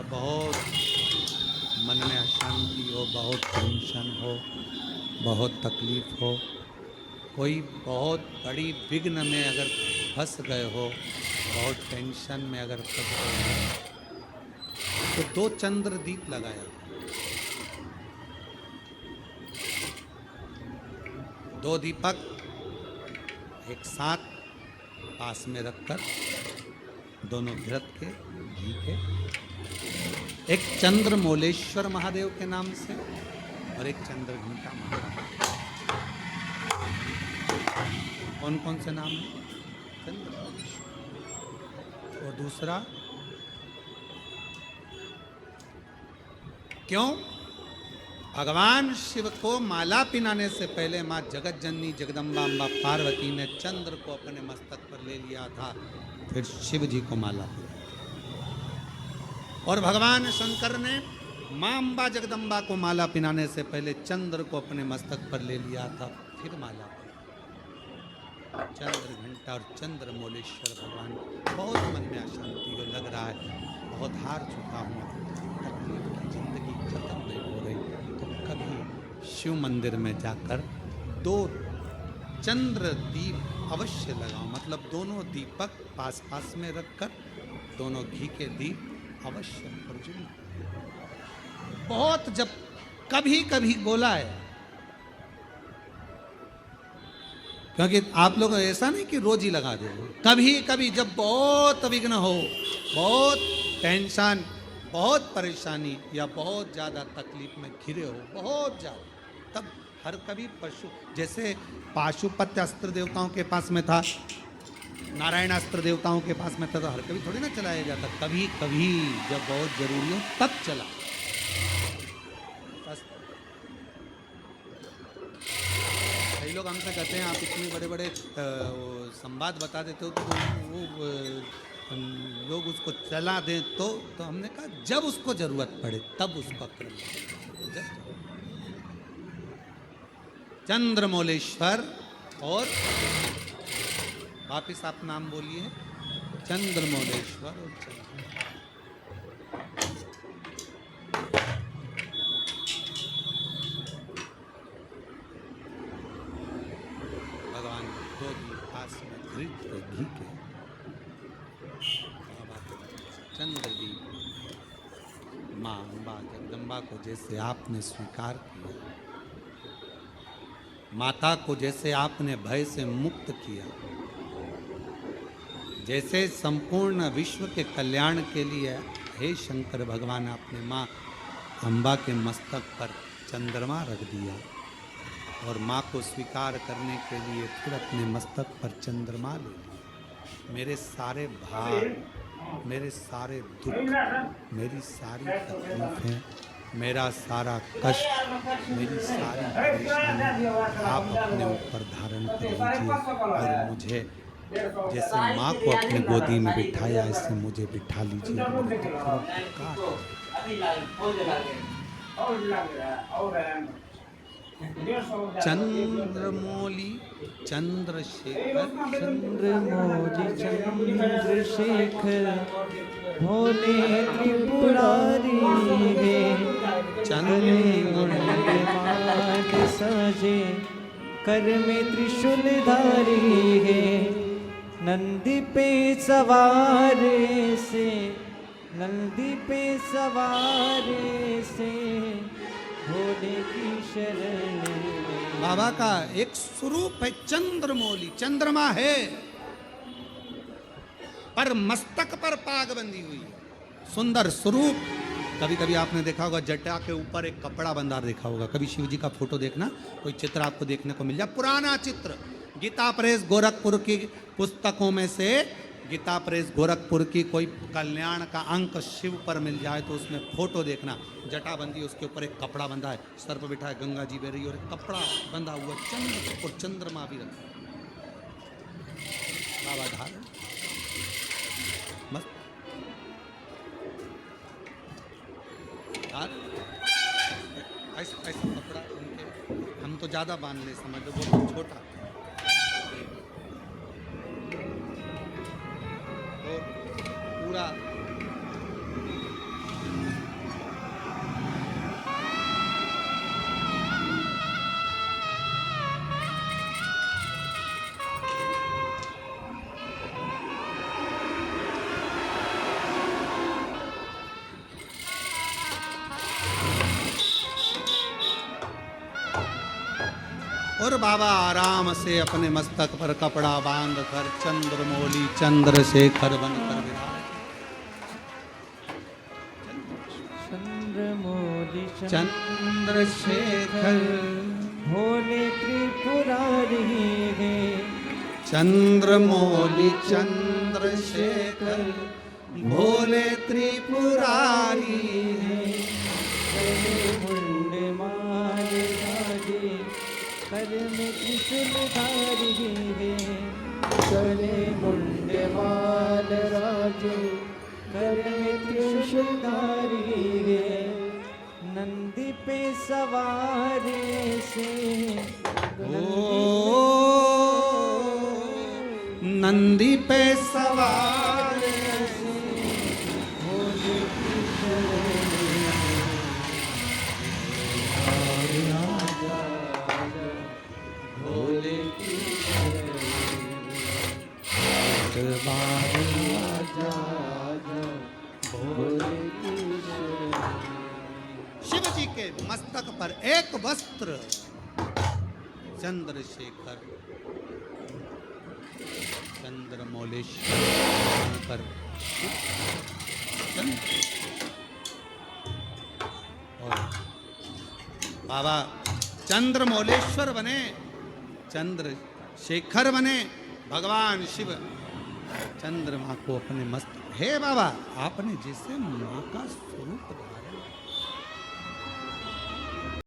जब बहुत मन में अशांति हो, बहुत टेंशन हो, बहुत तकलीफ हो, कोई बहुत बड़ी विघ्न में अगर फंस गए हो, बहुत टेंशन में अगर फंस गए हो, तो 2 चंद्र दीप लगाया, 2 दीपक एक साथ पास में रखकर, दोनों घृत के, घी के, एक चंद्रमौलेश्वर महादेव के नाम से और एक चंद्रघंटा महादेव। कौन कौन से नाम है? चंद्रमौलेश्वर। और दूसरा क्यों? भगवान शिव को माला पिनाने से पहले मां जगत जननी जगदम्बा अम्बा पार्वती ने चंद्र को अपने मस्तक पर ले लिया था, फिर शिव जी को माला पिनाई। और भगवान शंकर ने मां अम्बा जगदम्बा को माला पिनाने से पहले चंद्र को अपने मस्तक पर ले लिया था, फिर माला। चंद्र घंटा और चंद्रमौलेश्वर भगवान। बहुत मन में अशांति हो, लग रहा है बहुत हार चुका हूँ, तकलीफ की जिंदगी खत्म नहीं हो रही, तो कभी शिव मंदिर में जाकर 2 चंद्र दीप अवश्य लगाओ। मतलब दोनों दीपक पास पास में रखकर, दोनों घी के दीप अवश्य प्रज्वलित। बहुत जब कभी कभी बोला है, क्योंकि आप लोग ऐसा नहीं कि रोज ही लगा दो, कभी कभी जब बहुत विघ्न हो, बहुत टेंशन, बहुत परेशानी या बहुत ज़्यादा तकलीफ में घिरे हो, बहुत ज़्यादा, तब हर कभी पशु, जैसे पाशुपत्य अस्त्र देवताओं के पास में था, नारायण अस्त्र देवताओं के पास में था, तो हर कभी थोड़ी ना चलाया जाता, कभी कभी जब बहुत जरूरी हो तब चला। कई लोग हमसे कहते हैं आप इतने बड़े बड़े संवाद बता देते हो, तो वो लोग उसको चला दें, तो हमने कहा जब उसको जरूरत पड़े तब उसको कर। चंद्रमौलेश्वर और वापिस आप नाम बोलिए, चंद्रमौलेश्वर और भगवान 2 पास में घृत के, घी के, चंद्रदीप माँ अम्बा जगदम्बा को जैसे आपने स्वीकार किया, माता को जैसे आपने भय से मुक्त किया, जैसे संपूर्ण विश्व के कल्याण के लिए हे शंकर भगवान आपने माँ अम्बा के मस्तक पर चंद्रमा रख दिया, और माँ को स्वीकार करने के लिए फिर अपने मस्तक पर चंद्रमा ले लिया। मेरे सारे भार, मेरे सारे दुख, मेरी सारी तकलीफें, मेरा सारा कष्ट, मेरी सारी परेशानी आप अपने ऊपर धारण कर लीजिए, और मुझे जैसे माँ को अपने गोदी में बिठाया ऐसे मुझे बिठा लीजिए। चंद्रमौली चंद्रशेखर, चंद्रमौली चंद्रशेखर, भोले त्रिपुरारी है, चंद्रमार्ग साजे, कर में त्रिशूलधारी है, नंदी पे सवारे से, नंदी पे सवारे से, भोले की शरण। बाबा का एक स्वरूप है चंद्रमौली, चंद्रमा है पर मस्तक पर पाग बंधी हुई है, सुंदर स्वरूप। कभी कभी आपने देखा होगा जटा के ऊपर एक कपड़ा बंधा देखा होगा, कभी शिव जी का फोटो देखना, कोई चित्र आपको देखने को मिल जाए, पुराना चित्र, गीता प्रेस गोरखपुर की पुस्तकों में से, गीता प्रेस गोरखपुर की कोई कल्याण का अंक शिव पर मिल जाए तो उसमें फोटो देखना, जटा बंदी, उसके ऊपर एक कपड़ा बंधा है, सर पर बिठा है गंगा जी बह रही और एक कपड़ा बंधा हुआ चंद्र और चंद्रमा भी रखा, बाबा धारण मस्त। ऐसा ऐसा कपड़ा उनके, हम तो ज़्यादा बांध ले समझ लो, वो तो छोटा, और पूरा और बाबा आराम से अपने मस्तक पर कपड़ा बांध कर चंद्रमौली चंद्रशेखर बनकर विराज। चंद्रमौली चंद्रशेखर भोले त्रिपुरारी है। चंद्रमौली चंद्रशेखर भोले त्रिपुरारी है। गले मुंड माल राजे कर में त्रिशूलधारी है। गले मुंड माल राजे कर में त्रिशूलधारी है। नंदी पे सवार से नंदी पे सवार से भोले की भोले की भोले की शिव जी के मस्तक पर एक वस्त्र चंद्रशेखर चंद्रमौलेश्वर और बाबा चंद्रमौलेश्वर बने, चंद्रशेखर बने। भगवान शिव चंद्रमा को अपने मस्तक, हे बाबा आपने जैसे माँ का स्वरूप धारण